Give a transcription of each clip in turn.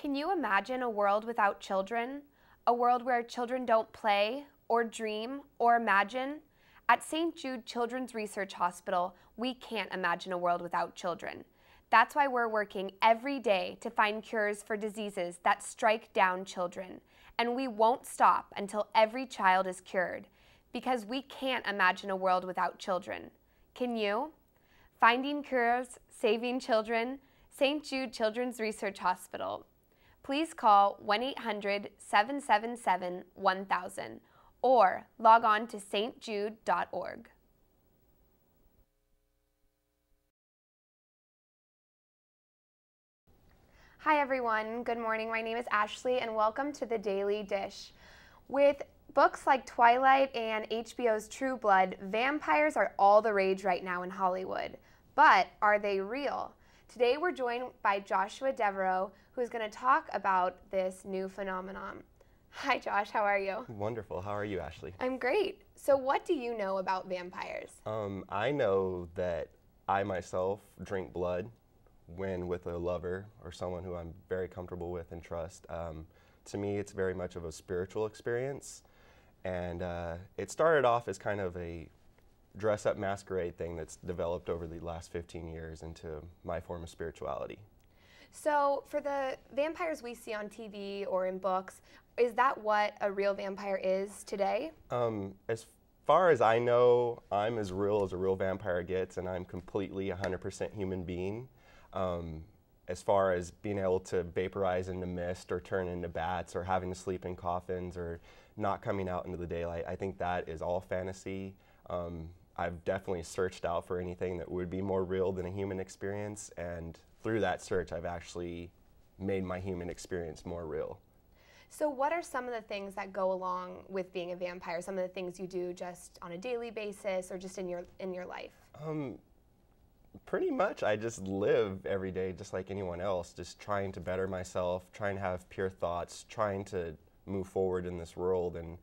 Can you imagine a world without children? A world where children don't play, or dream, or imagine? At St. Jude Children's Research Hospital, we can't imagine a world without children. That's why we're working every day to find cures for diseases that strike down children. And we won't stop until every child is cured, because we can't imagine a world without children. Can you? Finding cures, saving children, St. Jude Children's Research Hospital. Please call 1-800-777-1000 or log on to stjude.org. Hi everyone, good morning. My name is Ashley and welcome to the Daily Dish. With books like Twilight and HBO's True Blood, vampires are all the rage right now in Hollywood. But are they real? Today we're joined by Joshua Devereaux, who's going to talk about this new phenomenon. Hi Josh, how are you? Wonderful. How are you, Ashley? I'm great. So what do you know about vampires? I know that I myself drink blood when with a lover or someone who I'm very comfortable with and trust. To me, it's very much of a spiritual experience. And it started off as kind of a dress-up masquerade thing that's developed over the last 15 years into my form of spirituality. So for the vampires we see on TV or in books, is that what a real vampire is today? As far as I know, I'm as real as a real vampire gets, and I'm completely 100% human being. As far as being able to vaporize into mist or turn into bats or having to sleep in coffins or not coming out into the daylight, I think that is all fantasy. I've definitely searched out for anything that would be more real than a human experience, and through that search I've actually made my human experience more real. So what are some of the things that go along with being a vampire? Some of the things you do just on a daily basis or just in your life? Pretty much I just live every day just like anyone else, just trying to better myself, trying to have pure thoughts, trying to move forward in this world and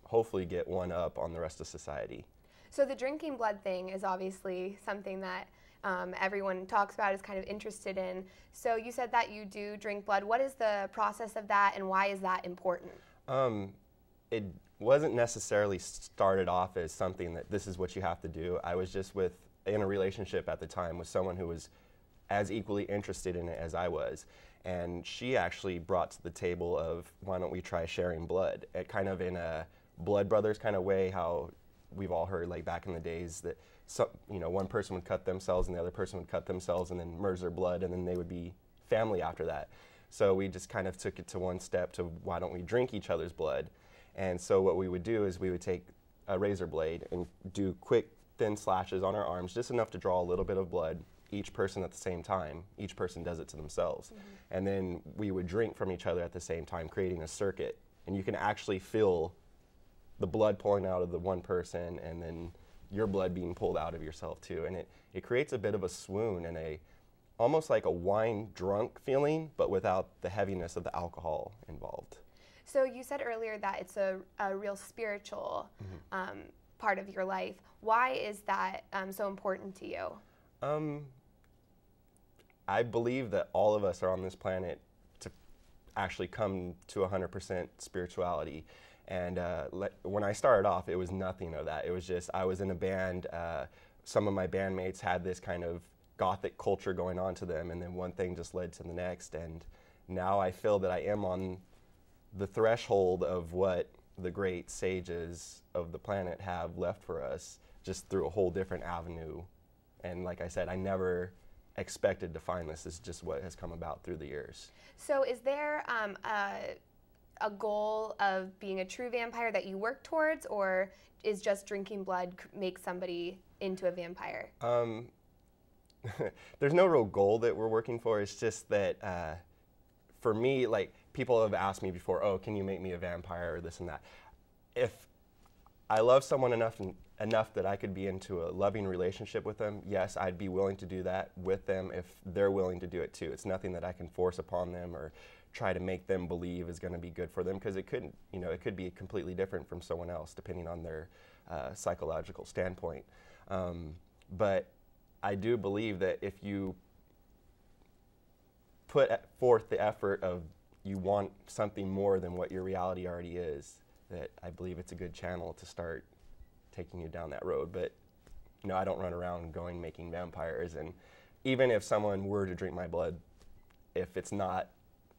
hopefully get one up on the rest of society. So the drinking blood thing is obviously something that everyone talks about, is kind of interested in. So you said that you do drink blood. What is the process of that and why is that important? It wasn't necessarily started off as something that this is what you have to do. I was just in a relationship at the time with someone who was as equally interested in it as I was. And she actually brought to the table of, why don't we try sharing blood? Kind of in a blood brothers kind of way, how we've all heard like back in the days that one person would cut themselves and the other person would cut themselves and then merge their blood and then they would be family after that. So we just kind of took it to one step to, why don't we drink each other's blood? And so what we would do is we would take a razor blade and do quick thin slashes on our arms, just enough to draw a little bit of blood, each person at the same time. Each person does it to themselves. Mm-hmm. And then we would drink from each other at the same time, creating a circuit. And you can actually feel the blood pulling out of the one person and then your blood being pulled out of yourself too. And it creates a bit of a swoon and almost like a wine drunk feeling, but without the heaviness of the alcohol involved. So you said earlier that it's a real spiritual part of your life. Why is that so important to you? I believe that all of us are on this planet to actually come to 100% spirituality. And when I started off, it was nothing of that. It was just, I was in a band. Some of my bandmates had this kind of gothic culture going on to them, and then one thing just led to the next. And now I feel that I am on the threshold of what the great sages of the planet have left for us, just through a whole different avenue. And like I said, I never expected to find this. This is just what has come about through the years. So is there a goal of being a true vampire that you work towards, or is just drinking blood make somebody into a vampire? There's no real goal that we're working for. It's just that for me, like, people have asked me before, oh, can you make me a vampire or this and that? If I love someone enough that I could be into a loving relationship with them, yes, I'd be willing to do that with them if they're willing to do it too. It's nothing that I can force upon them or try to make them believe is going to be good for them, because it could be completely different from someone else depending on their psychological standpoint. But I do believe that if you put forth the effort of you want something more than what your reality already is, that I believe it's a good channel to start taking you down that road. But no, I don't run around going making vampires, and even if someone were to drink my blood, if it's not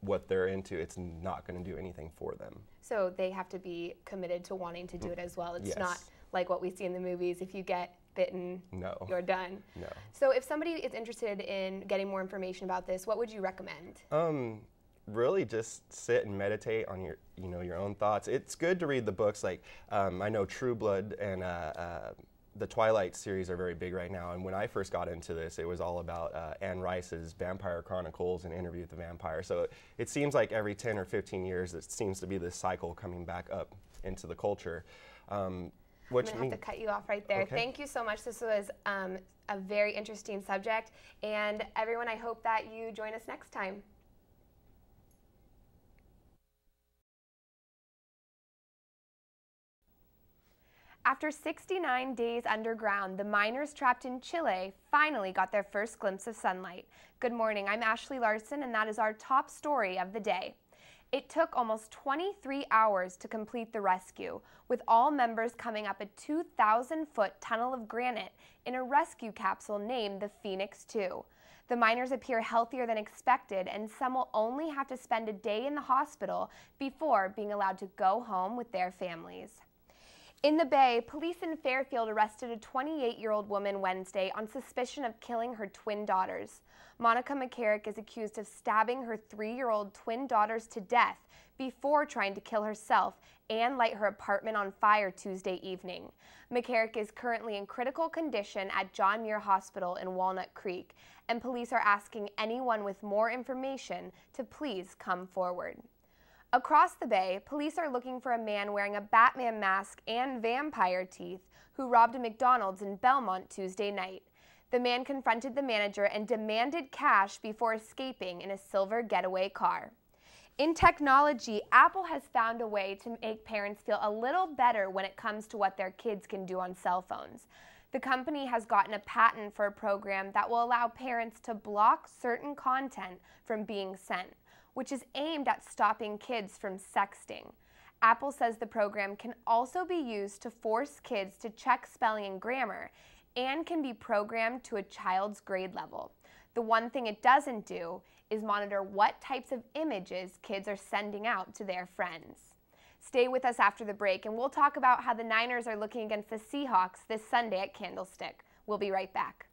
what they're into, it's not going to do anything for them. So they have to be committed to wanting to do it as well. It's Yes. not like what we see in the movies. If you get bitten, No. you're done. No. So if somebody is interested in getting more information about this, what would you recommend? Really just sit and meditate on your, your own thoughts. It's good to read the books, like I know True Blood and the Twilight series are very big right now, and when I first got into this, it was all about Anne Rice's Vampire Chronicles and Interview with the Vampire. So it seems like every 10 or 15 years, it seems to be this cycle coming back up into the culture. I'm going to have to cut you off right there. Okay. Thank you so much. This was a very interesting subject, and everyone, I hope that you join us next time. After 69 days underground, the miners trapped in Chile finally got their first glimpse of sunlight. Good morning, I'm Ashley Larson, and that is our top story of the day. It took almost 23 hours to complete the rescue, with all members coming up a 2,000-foot tunnel of granite in a rescue capsule named the Phoenix 2. The miners appear healthier than expected, and some will only have to spend a day in the hospital before being allowed to go home with their families. In the Bay, police in Fairfield arrested a 28-year-old woman Wednesday on suspicion of killing her twin daughters. Monica McCarrick is accused of stabbing her 3-year-old twin daughters to death before trying to kill herself and light her apartment on fire Tuesday evening. McCarrick is currently in critical condition at John Muir Hospital in Walnut Creek, and police are asking anyone with more information to please come forward. Across the Bay, police are looking for a man wearing a Batman mask and vampire teeth who robbed a McDonald's in Belmont Tuesday night. The man confronted the manager and demanded cash before escaping in a silver getaway car. In technology, Apple has found a way to make parents feel a little better when it comes to what their kids can do on cell phones. The company has gotten a patent for a program that will allow parents to block certain content from being sent, which is aimed at stopping kids from sexting. Apple says the program can also be used to force kids to check spelling and grammar and can be programmed to a child's grade level. The one thing it doesn't do is monitor what types of images kids are sending out to their friends. Stay with us after the break, and we'll talk about how the Niners are looking against the Seahawks this Sunday at Candlestick. We'll be right back.